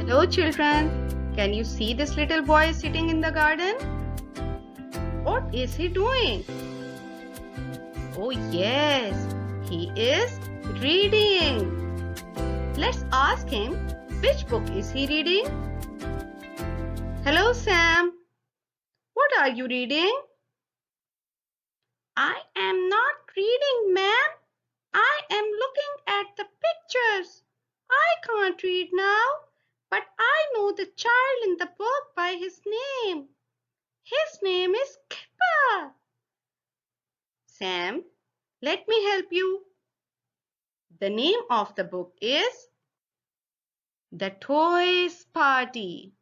Hello children, can you see this little boy sitting in the garden? What is he doing? Oh yes, he is reading. Let's ask him which book is he reading? Hello Sam, what are you reading? I am not reading, ma'am. I am looking at the pictures. I can't read now, but I know the child in the book by his name. His name is Kipper. Sam, let me help you. The name of the book is The Toys Party.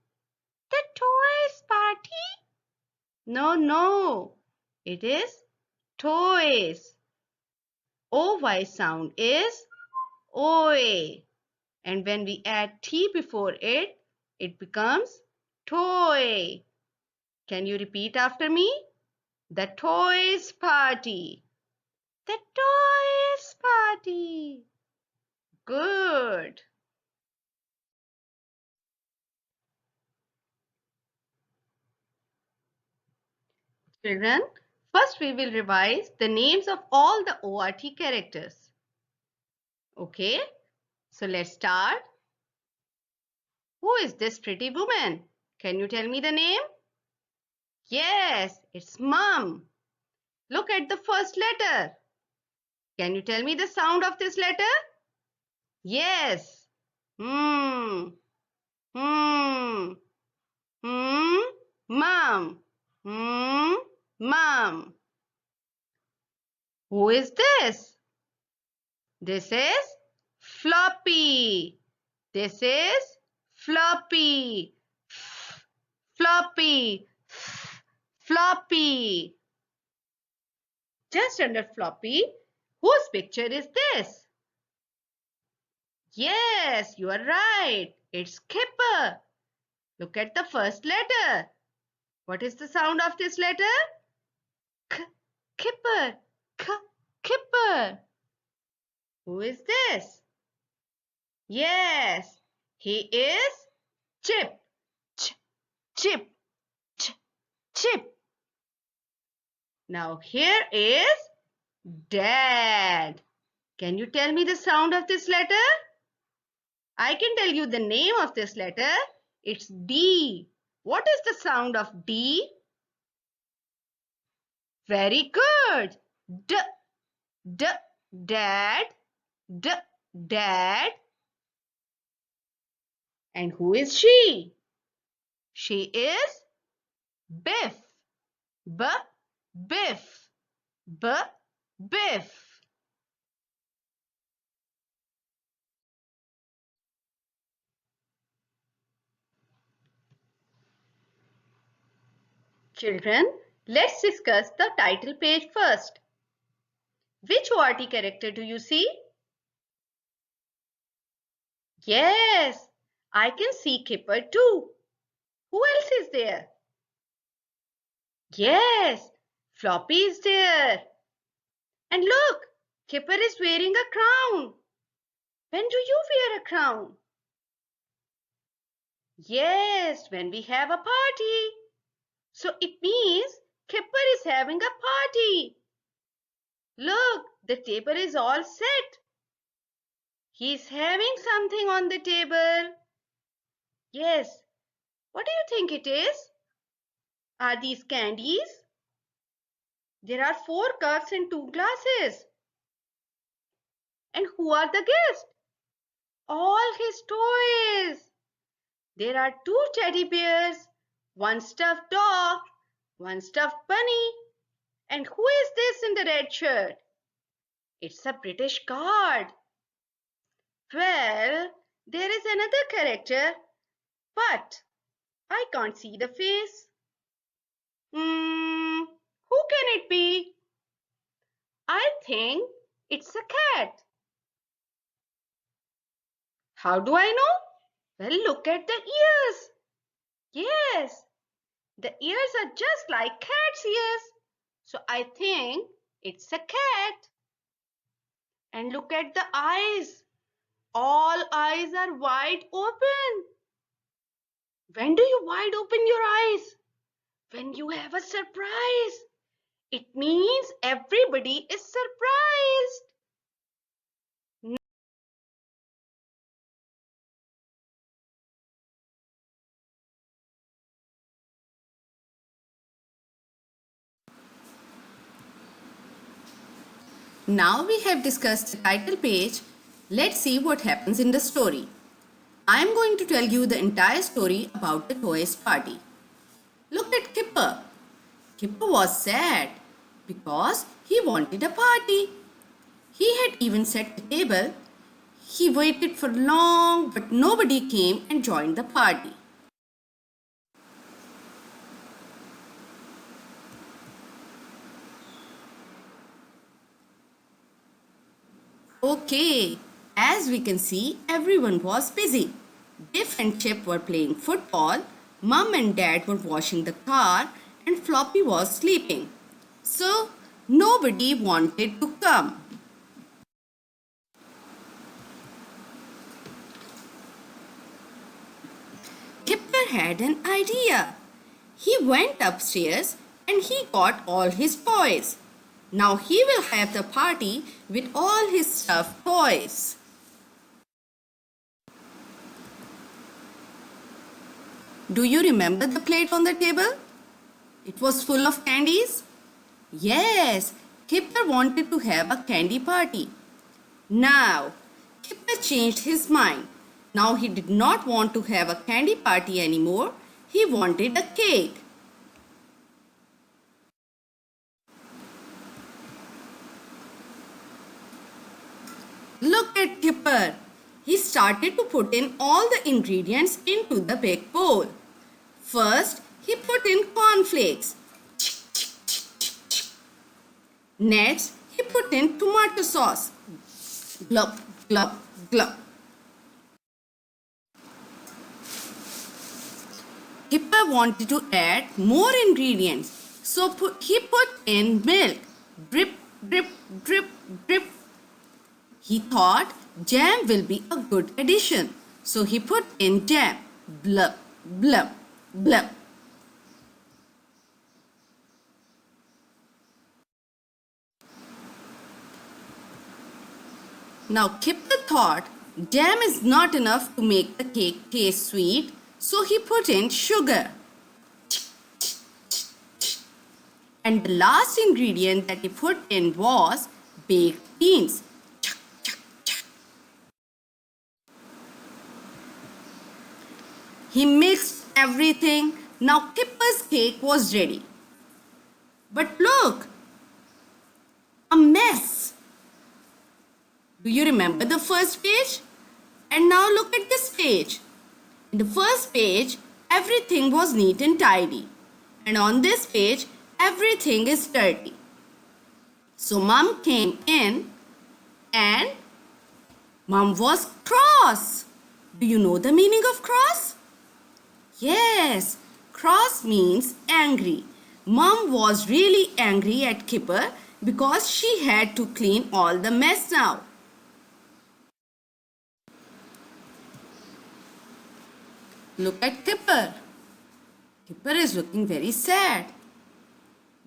The Toys Party? No. It is toys. OY sound is OA. And when we add T before it, it becomes toy. Can you repeat after me? The Toys Party. The Toys Party. Good. Children, first we will revise the names of all the ORT characters. Okay, so let's start. Who is this pretty woman? Can you tell me the name? Yes, it's Mom. Look at the first letter. Can you tell me the sound of this letter? Yes. Mom. Mom. Who is this? This is Floppy. This is Floppy. Floppy. Floppy. Just under Floppy, whose picture is this? Yes, you are right. It's Kipper. Look at the first letter. What is the sound of this letter? Kipper. Kipper. Who is this? Yes, he is Chip. Chip. Chip. Now here is Dad. Can you tell me the sound of this letter? I can tell you the name of this letter. It's D. What is the sound of D? Very good. Dad. Dad. And who is she? She is Biff. Biff. Biff. Children, let's discuss the title page first. Which ORT character do you see? Yes, I can see Kipper too. Who else is there? Yes, Floppy is there. And look, Kipper is wearing a crown. When do you wear a crown? Yes, when we have a party. So it means Kipper is having a party. Look, the table is all set. He's having something on the table. Yes, what do you think it is? Are these candies? There are 4 cups and 2 glasses. And who are the guests? All his toys. There are 2 teddy bears, 1 stuffed dog, 1 stuffed bunny. And who is this in the red shirt? It's a British guard. Well, there is another character, but I can't see the face. Who can it be? I think it's a cat. How do I know? Well, look at the ears. Yes, the ears are just like cat's ears. So I think it's a cat. And look at the eyes. All eyes are wide open. When do you wide open your eyes? When you have a surprise. It means everybody is surprised. Now we have discussed the title page. Let's see what happens in the story. I am going to tell you the entire story about the toys party. Look at Kipper. Kipper was sad because he wanted a party. He had even set the table. He waited for long, but nobody came and joined the party. Okay, as we can see, everyone was busy. Biff and Chip were playing football, Mum and Dad were washing the car, and Floppy was sleeping. So, nobody wanted to come. Kipper had an idea. He went upstairs and he got all his toys. Now he will have the party with all his stuffed toys. Do you remember the plate on the table? It was full of candies? Yes, Kipper wanted to have a candy party. Now, Kipper changed his mind. Now he did not want to have a candy party anymore. He wanted a cake. Look at Kipper. He started to put in all the ingredients into the big bowl. First, he put in cornflakes. Next, he put in tomato sauce. Glub, glub, glub. Kipper wanted to add more ingredients, so he put in milk. Drip, drip, drip, drip. He thought jam will be a good addition, so he put in jam. Blub, blub, blub. Now Kipper thought jam is not enough to make the cake taste sweet, so he put in sugar. And the last ingredient that he put in was baked beans. He mixed everything. Now Kipper's cake was ready. But look, a mess. Do you remember the first page? And now look at this page. In the first page, everything was neat and tidy. And on this page, everything is dirty. So Mum came in and Mum was cross. Do you know the meaning of cross? Yes, cross means angry. Mum was really angry at Kipper because she had to clean all the mess now. Look at Kipper. Kipper is looking very sad.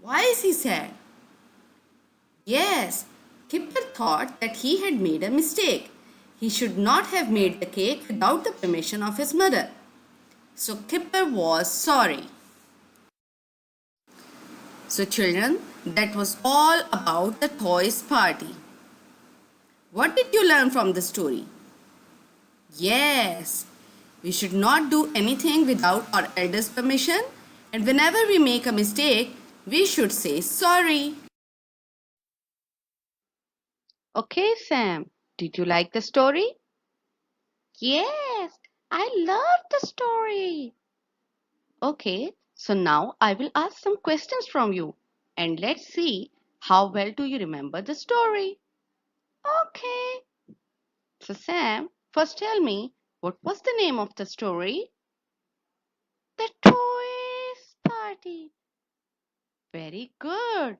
Why is he sad? Yes, Kipper thought that he had made a mistake. He should not have made the cake without the permission of his mother. So Kipper was sorry. So children, that was all about the toys party. What did you learn from the story? Yes, we should not do anything without our elders' permission, and whenever we make a mistake, we should say sorry. Okay, Sam, did you like the story? Yes, I love the story. Okay, so now I will ask some questions from you and let's see how well do you remember the story. Okay. So Sam, first tell me what was the name of the story? The Toys Party. Very good.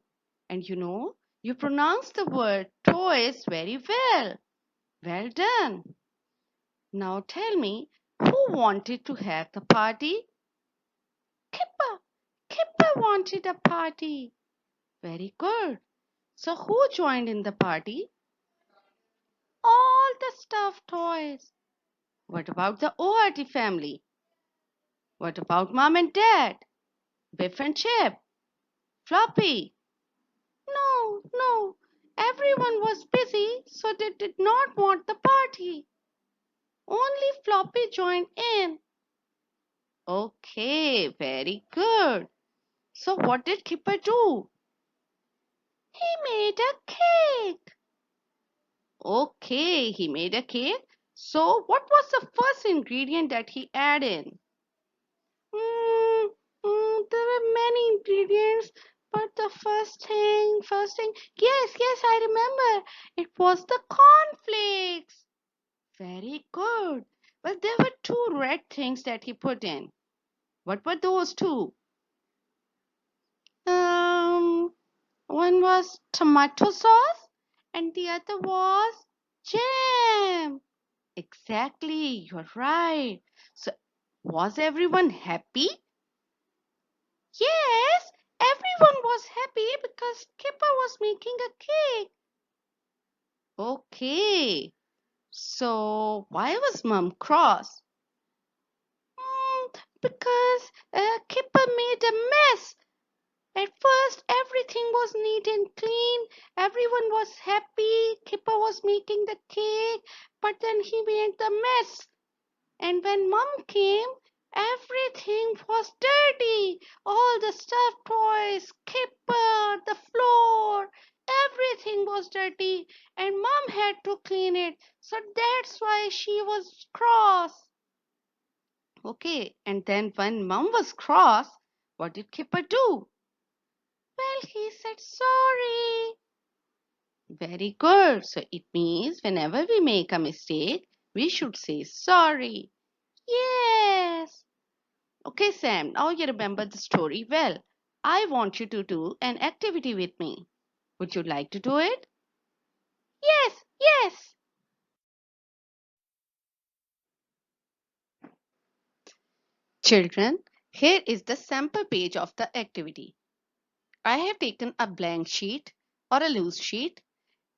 And you pronounce the word toys very well. Well done. Now tell me, Who wanted to have the party? Kipper. Kipper wanted a party. Very good. So who joined in the party? All the stuffed toys. What about the ORT family? What about mom and dad? Biff and Chip? Floppy? No, no. Everyone was busy, so they did not want the party. Only Floppy joined in. Okay, very good. So what did Kipper do? He made a cake. Okay, he made a cake. So what was the first ingredient that he added? Mm, there were many ingredients, but the first thing, yes, I remember. It was the cornflakes. Very good. Well, there were two red things that he put in. What were those two? Um, One was tomato sauce and the other was jam. Exactly, you're right. So, was everyone happy? Yes, everyone was happy because Kipper was making a cake. Okay, so why was Mum cross? Because Kipper made a mess. At first, everything was neat and clean. Everyone was happy. Kipper was making the cake, but then he made the mess. And when Mum came, everything was dirty. All the stuffed toys, Kipper, the floor, everything was dirty. And Mum had to clean it. So that's why she was cross. Okay, and then when Mum was cross, what did Kipper do? Well, he said sorry. Very good. So it means whenever we make a mistake, we should say sorry. Yes. Okay, Sam, now you remember the story well. I want you to do an activity with me. Would you like to do it? Yes. Children, here is the sample page of the activity. I have taken a blank sheet or a loose sheet,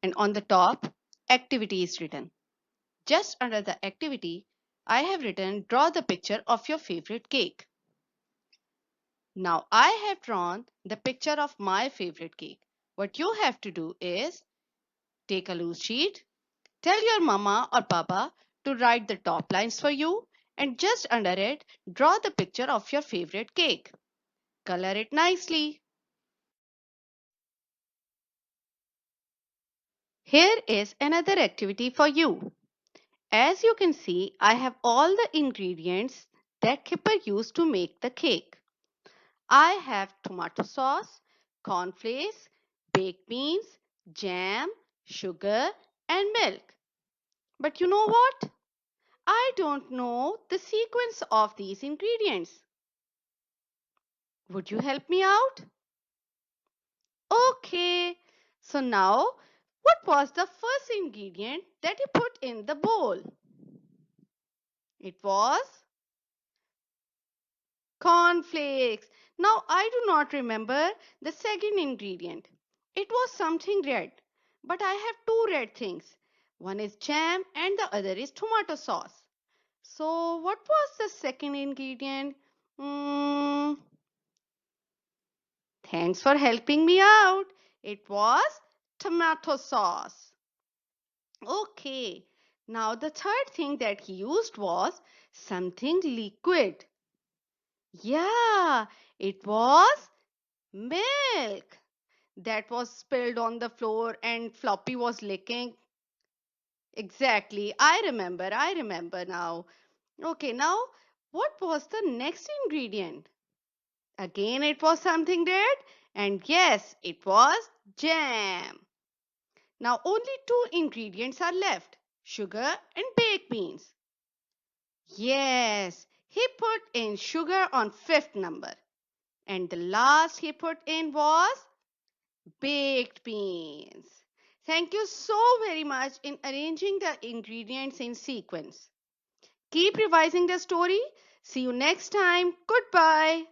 and on the top, activity is written. Just under the activity, I have written draw the picture of your favorite cake. Now I have drawn the picture of my favorite cake. What you have to do is take a loose sheet, tell your mama or papa to write the top lines for you, and just under it, draw the picture of your favorite cake. Color it nicely. Here is another activity for you. As you can see, I have all the ingredients that Kipper used to make the cake. I have tomato sauce, cornflakes, baked beans, jam, sugar, and milk. But you know what? I don't know the sequence of these ingredients. Would you help me out? Okay. So now, what was the first ingredient that you put in the bowl? It was cornflakes. Now, I do not remember the second ingredient. It was something red, but I have two red things. One is jam and the other is tomato sauce. So, what was the second ingredient? Hmm, thanks for helping me out. It was tomato sauce. Okay, now the third thing that he used was something liquid. Yeah, it was milk that was spilled on the floor and Floppy was licking. Exactly. I remember now. Okay, now what was the next ingredient? Again, it was something red, and yes, it was jam. Now only two ingredients are left, sugar and baked beans. Yes, he put in sugar on fifth number, and the last he put in was baked beans. Thank you so very much in arranging the ingredients in sequence. Keep revising the story. See you next time. Goodbye.